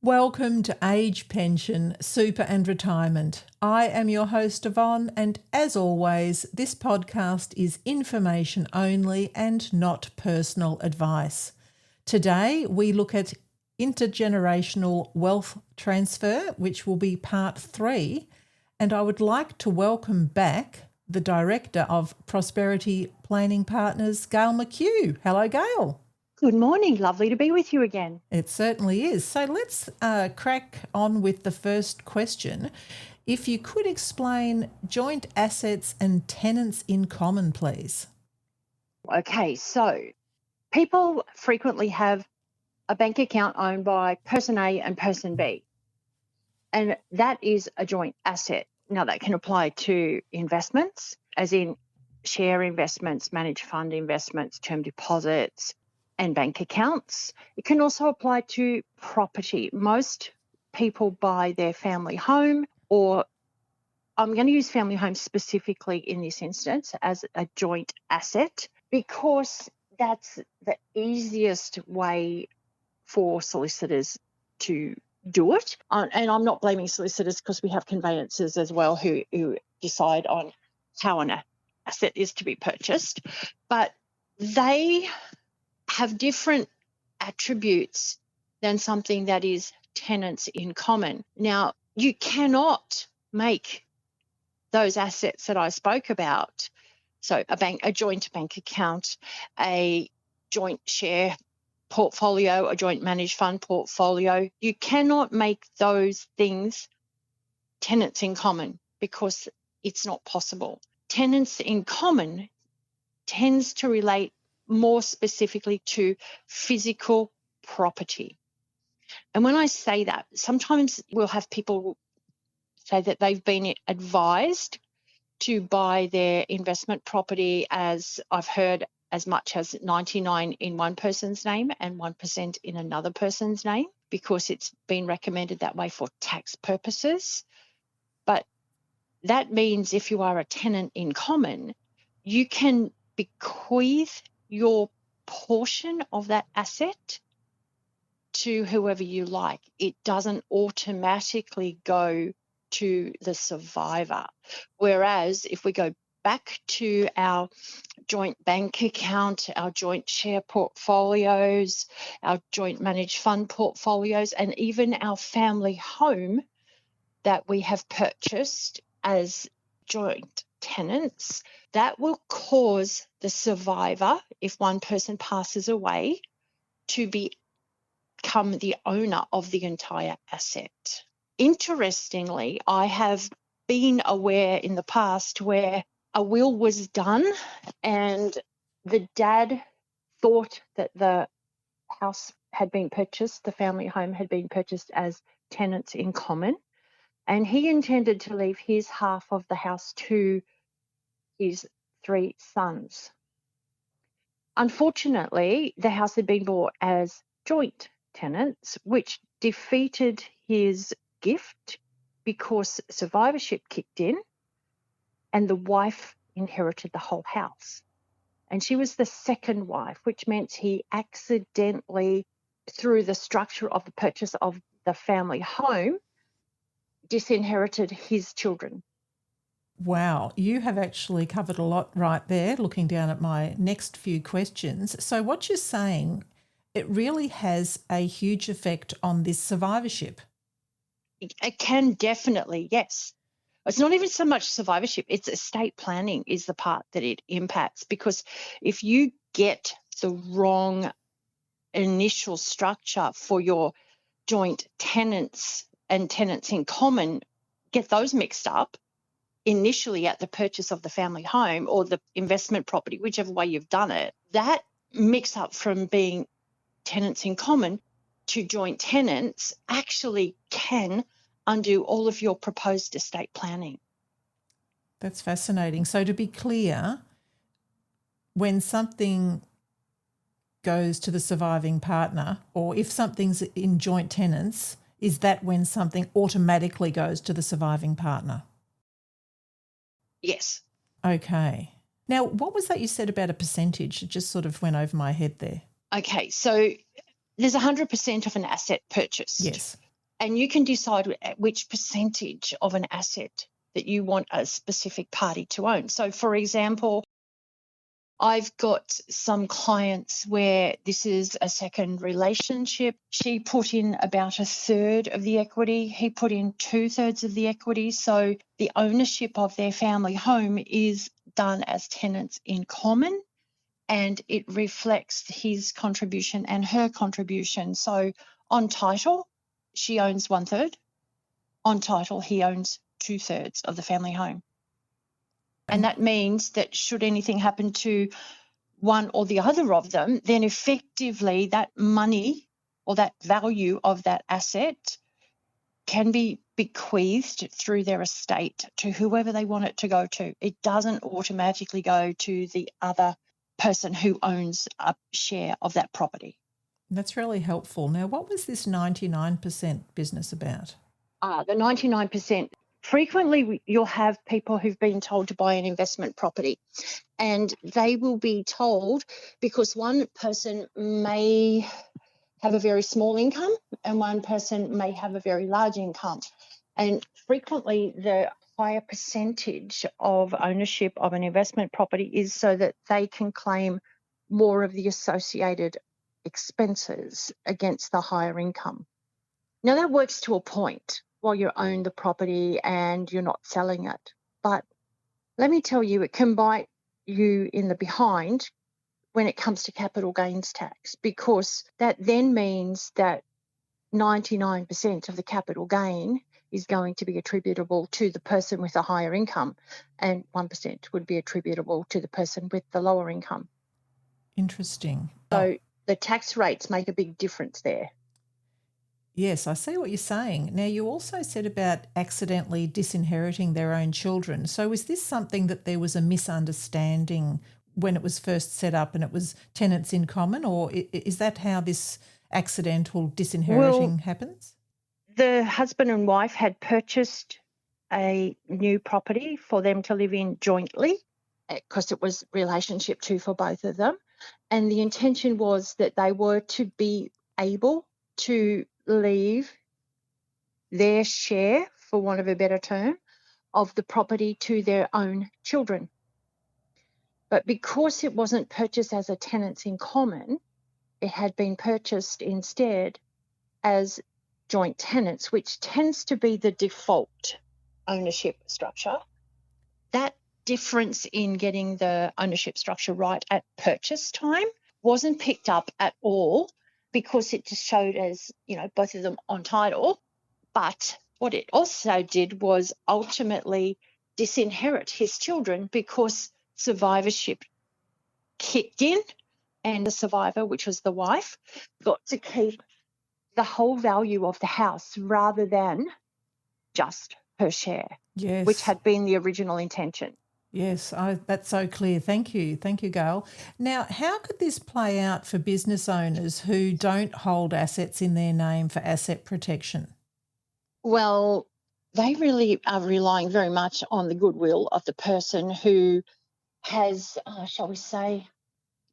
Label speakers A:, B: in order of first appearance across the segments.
A: Welcome to Age Pension, Super and Retirement. I am your host Yvonne, and as always, this podcast is information only and not personal advice. Today we look at intergenerational wealth transfer, which will be part 3, and I would like to welcome back the Director of Prosperity Planning Partners, Gayle McKew. Hello, Gayle.
B: Good morning. Lovely to be with you again.
A: It certainly is. So let's crack on with the first question. If you could explain joint assets and tenants in common, please.
B: Okay, so people frequently have a bank account owned by person A and person B, and that is a joint asset. Now, that can apply to investments, as in share investments, managed fund investments, term deposits, and bank accounts. It can also apply to property. Most people buy their family home, or I'm going to use family home specifically in this instance as a joint asset because that's the easiest way for solicitors to do it. And I'm not blaming solicitors because we have conveyancers as well who decide on how an asset is to be purchased. But they have different attributes than something that is tenants in common. Now, you cannot make those assets that I spoke about, so a joint bank account, a joint share portfolio, a joint managed fund portfolio, you cannot make those things tenants in common because it's not possible. Tenants in common tends to relate more specifically to physical property. And when I say that, sometimes we'll have people say that they've been advised to buy their investment property, as I've heard, as much as 99 in one person's name and 1% in another person's name, because it's been recommended that way for tax purposes. But that means if you are a tenant in common, you can bequeath your portion of that asset to whoever you like. It doesn't automatically go to the survivor. Whereas if we go back to our joint bank account, our joint share portfolios, our joint managed fund portfolios, and even our family home that we have purchased as joint tenants, that will cause the survivor, if one person passes away, to become the owner of the entire asset. Interestingly, I have been aware in the past where a will was done and the dad thought that the house had been purchased, the family home had been purchased as tenants in common, and he intended to leave his half of the house to his 3 sons. Unfortunately, the house had been bought as joint tenants, which defeated his gift because survivorship kicked in and the wife inherited the whole house. And she was the second wife, which meant he accidentally, through the structure of the purchase of the family home, disinherited his children.
A: Wow, you have actually covered a lot right there, looking down at my next few questions. So what you're saying, it really has a huge effect on this survivorship.
B: It can definitely, yes. It's not even so much survivorship, it's estate planning is the part that it impacts, because if you get the wrong initial structure for your joint tenants and tenants in common, get those mixed up initially at the purchase of the family home or the investment property, whichever way you've done it, that mix up from being tenants in common to joint tenants actually can undo all of your proposed estate planning.
A: That's fascinating. So to be clear, when something goes to the surviving partner, or if something's in joint tenants, is that when something automatically goes to the surviving partner?
B: Yes.
A: Okay. Now, what was that you said about a percentage? It just sort of went over my head there.
B: Okay, so there's 100% of an asset purchased.
A: Yes.
B: And you can decide which percentage of an asset that you want a specific party to own. So, for example, I've got some clients where this is a second relationship. She put in about a third of the equity. He put in 2/3 of the equity. So the ownership of their family home is done as tenants in common, and it reflects his contribution and her contribution. So on title, she owns 1/3. On title, he owns 2/3 of the family home. And that means that should anything happen to one or the other of them, then effectively that money or that value of that asset can be bequeathed through their estate to whoever they want it to go to. It doesn't automatically go to the other person who owns a share of that property.
A: That's really helpful. Now, what was this 99% business about?
B: The 99%. Frequently, you'll have people who've been told to buy an investment property, and they will be told because one person may have a very small income and one person may have a very large income. And frequently, the higher percentage of ownership of an investment property is so that they can claim more of the associated expenses against the higher income. Now, that works to a point while you own the property and you're not selling it. But let me tell you, it can bite you in the behind when it comes to capital gains tax, because that then means that 99% of the capital gain is going to be attributable to the person with a higher income, and 1% would be attributable to the person with the lower income.
A: Interesting.
B: So the tax rates make a big difference there.
A: Yes, I see what you're saying. Now, you also said about accidentally disinheriting their own children. So is this something that there was a misunderstanding when it was first set up and it was tenants in common, or is that how this accidental disinheriting happens?
B: The husband and wife had purchased a new property for them to live in jointly because it was relationship 2 for both of them. And the intention was that they were to be able to leave their share, for want of a better term, of the property to their own children. But because it wasn't purchased as a tenants in common, it had been purchased instead as joint tenants, which tends to be the default ownership structure. That difference in getting the ownership structure right at purchase time wasn't picked up at all, because it just showed as, both of them on title. But what it also did was ultimately disinherit his children, because survivorship kicked in and the survivor, which was the wife, got to keep the whole value of the house rather than just her share,
A: Yes.
B: which had been the original intention.
A: Yes, that's so clear. Thank you. Thank you, Gayle. Now, how could this play out for business owners who don't hold assets in their name for asset protection?
B: Well, they really are relying very much on the goodwill of the person who has, shall we say,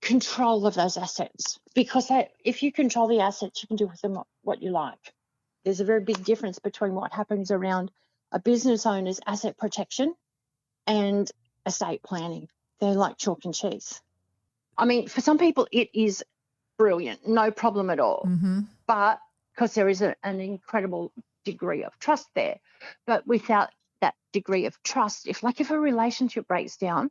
B: control of those assets. Because if you control the assets, you can do with them what you like. There's a very big difference between what happens around a business owner's asset protection and estate planning. They're like chalk and cheese. I mean, for some people, it is brilliant, no problem at all.
A: Mm-hmm.
B: But because there is an incredible degree of trust there. But without that degree of trust, if a relationship breaks down,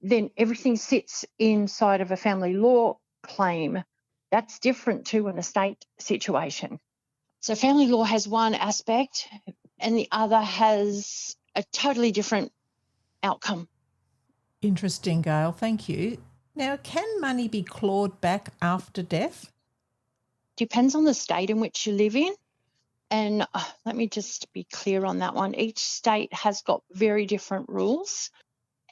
B: then everything sits inside of a family law claim. That's different to an estate situation. So family law has one aspect and the other has a totally different outcome.
A: Interesting, Gayle. Thank you. Now, can money be clawed back after death?
B: Depends on the state in which you live in. And let me just be clear on that one. Each state has got very different rules.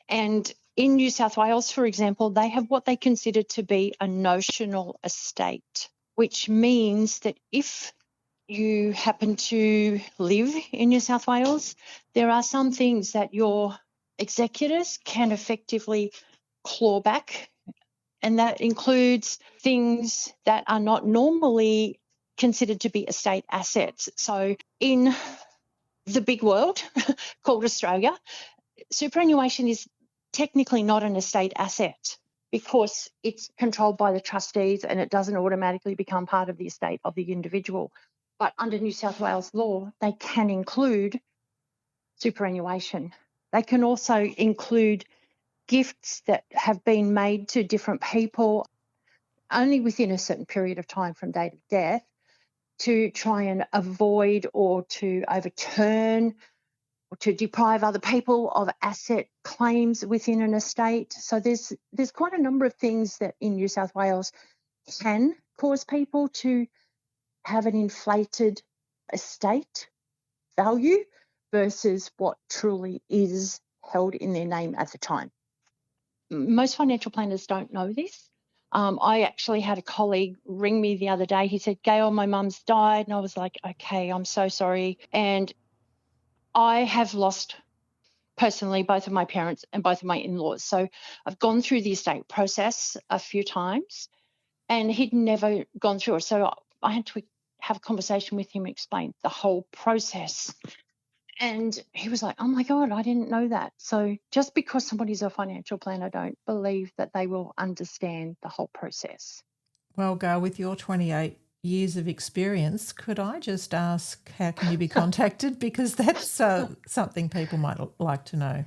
B: And in New South Wales, for example, they have what they consider to be a notional estate, which means that if you happen to live in New South Wales, there are some things that your executors can effectively claw back. And that includes things that are not normally considered to be estate assets. So in the big world called Australia, superannuation is technically not an estate asset because it's controlled by the trustees and it doesn't automatically become part of the estate of the individual. But under New South Wales law, they can include superannuation. They can also include gifts that have been made to different people only within a certain period of time from date of death to try and avoid or to overturn or to deprive other people of asset claims within an estate. So there's quite a number of things that in New South Wales can cause people to have an inflated estate value versus what truly is held in their name at the time. Most financial planners don't know this. I actually had a colleague ring me the other day. He said, Gayle, my mum's died. And I was like, okay, I'm so sorry. And I have lost personally both of my parents and both of my in-laws. So I've gone through the estate process a few times and he'd never gone through it. So I had to have a conversation with him, explain the whole process. And he was like, oh, my God, I didn't know that. So just because somebody's a financial planner, I don't believe that they will understand the whole process.
A: Well, Gayle, with your 28 years of experience, could I just ask how can you be contacted? Because that's something people might like to know.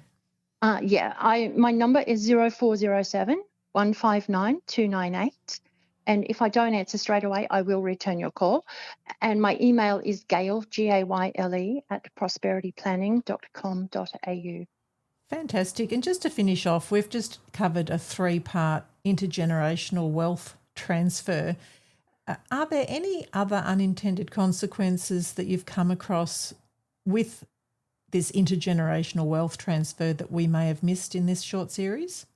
B: My number is 0407 159 298. And if I don't answer straight away, I will return your call. And my email is Gayle, Gayle, at prosperityplanning.com.au.
A: Fantastic. And just to finish off, we've just covered a 3-part intergenerational wealth transfer. Are there any other unintended consequences that you've come across with this intergenerational wealth transfer that we may have missed in this short series?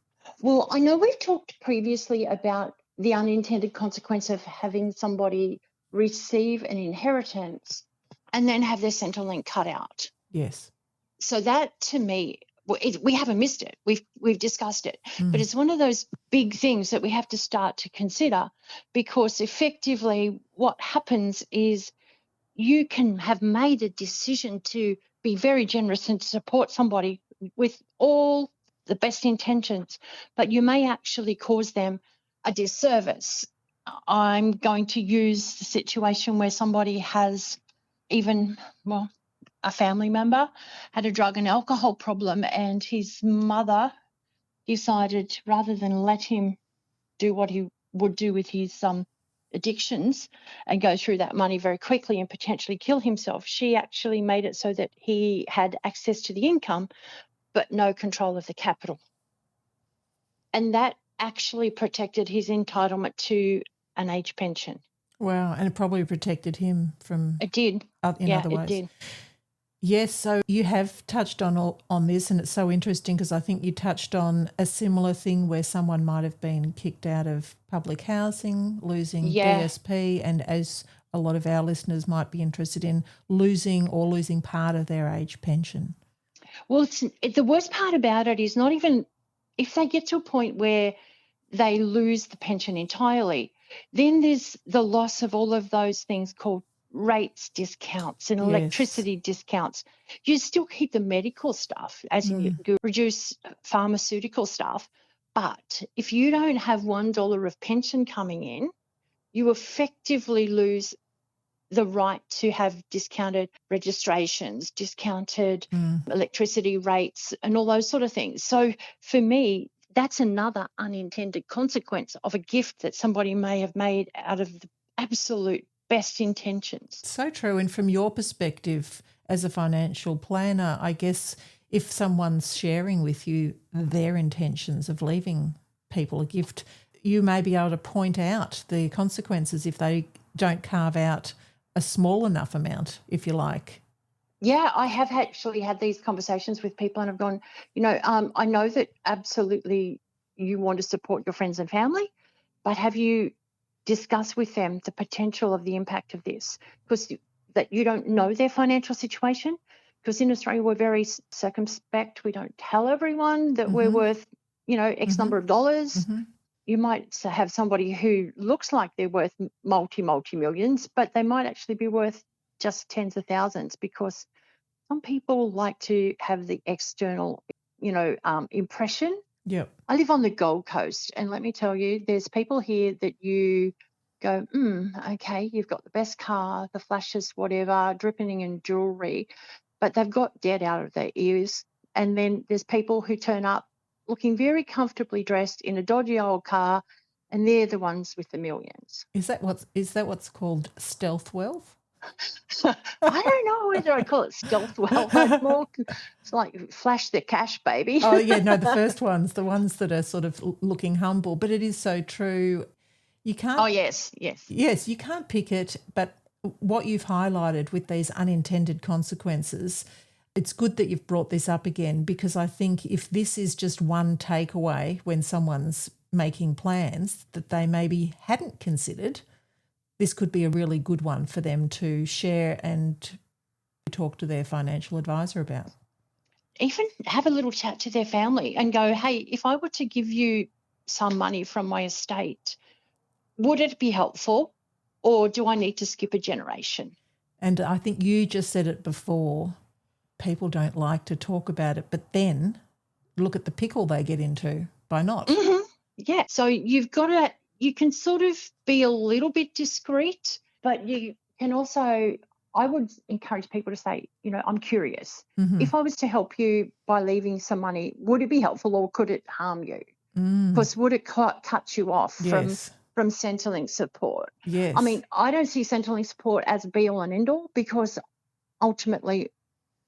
B: Well, I know we've talked previously about the unintended consequence of having somebody receive an inheritance and then have their Centrelink cut out.
A: Yes.
B: So that, to me, we haven't missed it. We've discussed it. But it's one of those big things that we have to start to consider, because effectively what happens is you can have made a decision to be very generous and to support somebody with all the best intentions, but you may actually cause them a disservice. I'm going to use the situation where somebody has a family member had a drug and alcohol problem, and his mother decided, rather than let him do what he would do with his addictions and go through that money very quickly and potentially kill himself, she actually made it so that he had access to the income but no control of the capital. And that actually protected his entitlement to an age pension.
A: Wow, and it probably protected him from
B: It did.
A: in other ways.
B: It did.
A: Yes, so you have touched on this, and it's so interesting because I think you touched on a similar thing where someone might have been kicked out of public housing, losing DSP, and as a lot of our listeners might be interested in, losing part of their age pension.
B: Well, the worst part about it is not even if they get to a point where they lose the pension entirely, then there's the loss of all of those things called rates discounts and electricity discounts. You still keep the medical stuff, as in you can reduce pharmaceutical stuff, but if you don't have $1 of pension coming in, you effectively lose the right to have discounted registrations, discounted electricity rates and all those sort of things. So for me, that's another unintended consequence of a gift that somebody may have made out of the absolute best intentions.
A: So true. And from your perspective as a financial planner, I guess if someone's sharing with you their intentions of leaving people a gift, you may be able to point out the consequences if they don't carve out a small enough amount, if you like.
B: Yeah, I have actually had these conversations with people and I've gone, I know that absolutely you want to support your friends and family, but have you discussed with them the potential of the impact of this? Because that you don't know their financial situation. Because in Australia, we're very circumspect. We don't tell everyone that we're worth, X number of dollars. you might have somebody who looks like they're worth multi-millions, but they might actually be worth just tens of thousands, because some people like to have the external, impression.
A: Yep.
B: I live on the Gold Coast, and let me tell you, there's people here that you go, okay, you've got the best car, the flashes, whatever, dripping in jewelry, but they've got debt out of their ears. And then there's people who turn up looking very comfortably dressed in a dodgy old car, and they're the ones with the millions.
A: Is that what's called stealth wealth?
B: I don't know whether I call it stealth wealth. It's like flash the cash, baby.
A: Oh, yeah, no, the first ones, the ones that are sort of looking humble. But it is so true. You can't.
B: Oh, yes.
A: Yes, you can't pick it. But what you've highlighted with these unintended consequences, it's good that you've brought this up again, because I think if this is just one takeaway when someone's making plans that they maybe hadn't considered, this could be a really good one for them to share and talk to their financial advisor about.
B: Even have a little chat to their family and go, hey, if I were to give you some money from my estate, would it be helpful, or do I need to skip a generation?
A: And I think you just said it before, people don't like to talk about it, but then look at the pickle they get into by not.
B: Mm-hmm. Yeah. So you can sort of be a little bit discreet, but you can also, I would encourage people to say, I'm curious.
A: Mm-hmm.
B: If I was to help you by leaving some money, would it be helpful, or could it harm you? Because would it cut you off from Centrelink support?
A: Yes.
B: I mean, I don't see Centrelink support as be all and end all, because ultimately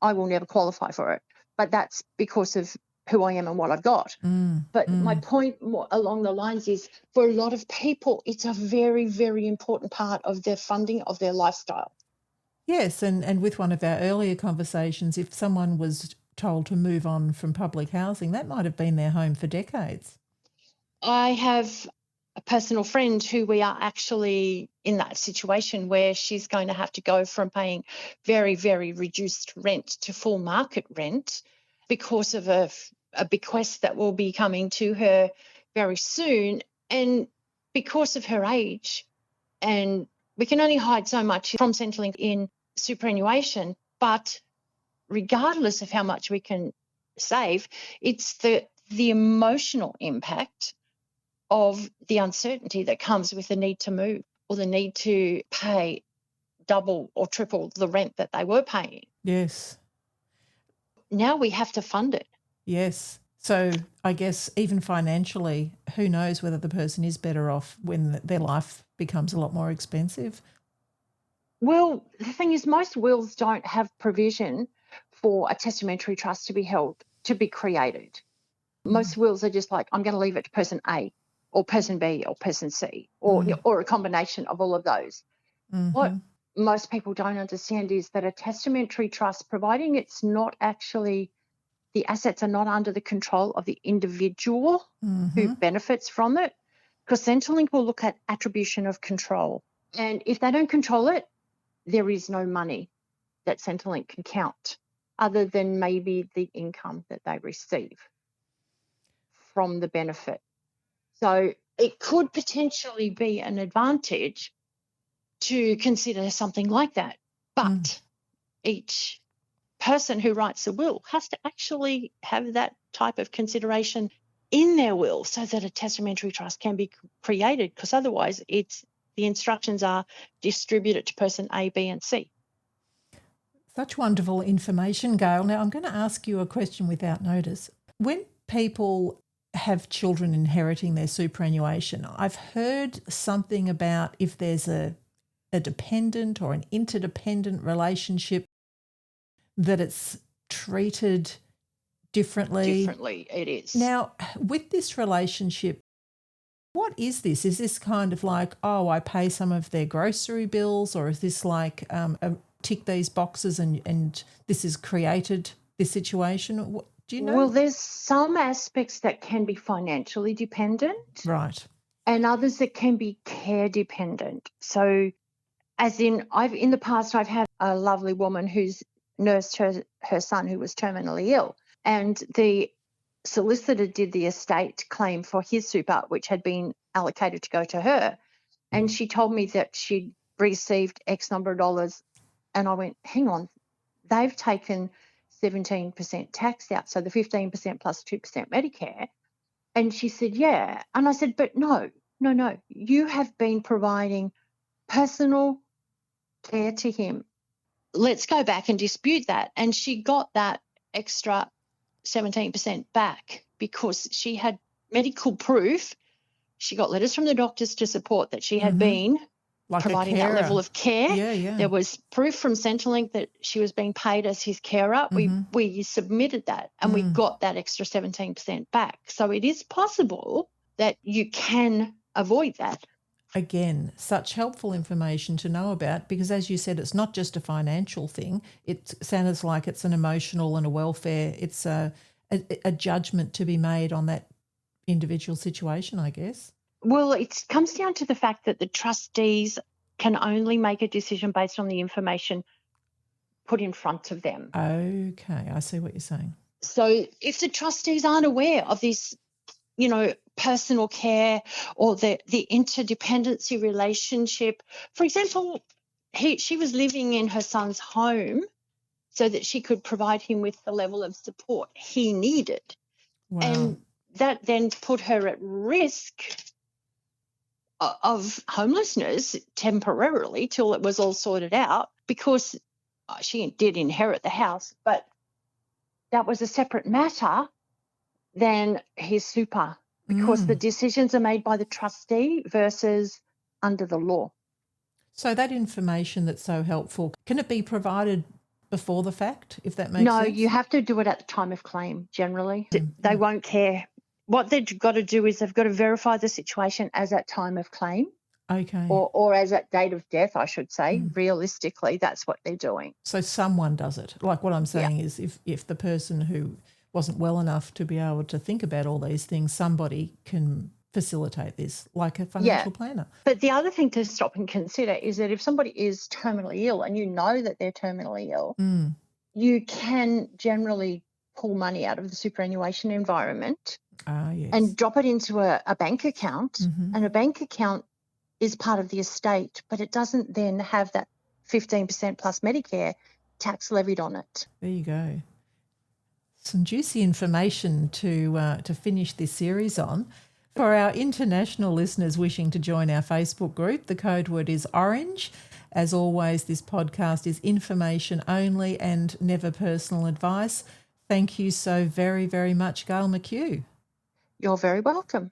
B: I will never qualify for it. But that's because of who I am and what I've got. But my point along the lines is, for a lot of people, it's a very, very important part of their funding of their lifestyle.
A: Yes, and with one of our earlier conversations, if someone was told to move on from public housing, that might have been their home for decades.
B: I have a personal friend who we are actually in that situation where she's going to have to go from paying very, very reduced rent to full market rent because of a bequest that will be coming to her very soon. And because of her age, and we can only hide so much from Centrelink in superannuation, but regardless of how much we can save, it's the emotional impact of the uncertainty that comes with the need to move, or the need to pay double or triple the rent that they were paying.
A: Yes.
B: Now we have to fund it.
A: Yes. So I guess even financially, who knows whether the person is better off when their life becomes a lot more expensive.
B: Well, the thing is, most wills don't have provision for a testamentary trust to be created. Most wills are just like, I'm going to leave it to person A or person B or person C, or a combination of all of those. What most people don't understand is that a testamentary trust, providing it's not actually, the assets are not under the control of the individual who benefits from it, because Centrelink will look at attribution of control. And if they don't control it, there is no money that Centrelink can count, other than maybe the income that they receive from the benefit. So it could potentially be an advantage to consider something like that. But each person who writes a will has to actually have that type of consideration in their will, so that a testamentary trust can be created, because otherwise the instructions are distributed to person A, B and C.
A: Such wonderful information, Gayle. Now I'm going to ask you a question without notice. When people have children inheriting their superannuation, I've heard something about if there's a dependent or an interdependent relationship, that it's treated differently.
B: Differently, it is.
A: Now, with this relationship, what is this? Is this kind of like, oh, I pay some of their grocery bills, or is this like tick these boxes and this is created, this situation? Do you know?
B: Well, there's some aspects that can be financially dependent.
A: Right.
B: And others that can be care dependent. So as in the past, I've had a lovely woman who's nursed her son who was terminally ill. And the solicitor did the estate claim for his super, which had been allocated to go to her. And she told me that she'd received X number of dollars. And I went, hang on, they've taken 17% tax out, so the 15% plus 2% Medicare. And she said, yeah. And I said, but no, you have been providing personal care to him. Let's go back and dispute that. And she got that extra 17% back because she had medical proof. She got letters from the doctors to support that she had been providing that level of care.
A: Yeah.
B: There was proof from Centrelink that she was being paid as his carer. We submitted that and we got that extra 17% back. So it is possible that you can avoid that.
A: Again, such helpful information to know about because, as you said, it's not just a financial thing. It sounds like it's an emotional and a welfare. It's a judgment to be made on that individual situation, I guess.
B: Well, it comes down to the fact that the trustees can only make a decision based on the information put in front of them.
A: Okay, I see what you're saying.
B: So if the trustees aren't aware of this, personal care or the interdependency relationship, for example, she was living in her son's home so that she could provide him with the level of support he needed.
A: Wow.
B: And that then put her at risk of homelessness temporarily till it was all sorted out because she did inherit the house, but that was a separate matter than his super because the decisions are made by the trustee versus under the law.
A: So that information that's so helpful, can it be provided before the fact, if that makes sense?
B: No, you have to do it at the time of claim generally. They won't care. What they've got to do is they've got to verify the situation as at time of claim.
A: Okay.
B: Or as at date of death, I should say. Realistically, that's what they're doing.
A: So someone does it. Like what I'm saying is if the person who wasn't well enough to be able to think about all these things, somebody can facilitate this, like a financial planner.
B: But the other thing to stop and consider is that if somebody is terminally ill and you know that they're terminally ill, you can generally pull money out of the superannuation environment and drop it into a bank account. And a bank account is part of the estate, but it doesn't then have that 15% plus Medicare tax levied on it.
A: There you go. Some juicy information to finish this series on. For our international listeners wishing to join our Facebook group, the code word is orange. As always, this podcast is information only and never personal advice. Thank you so very, very much, Gayle McKew.
B: You're very welcome.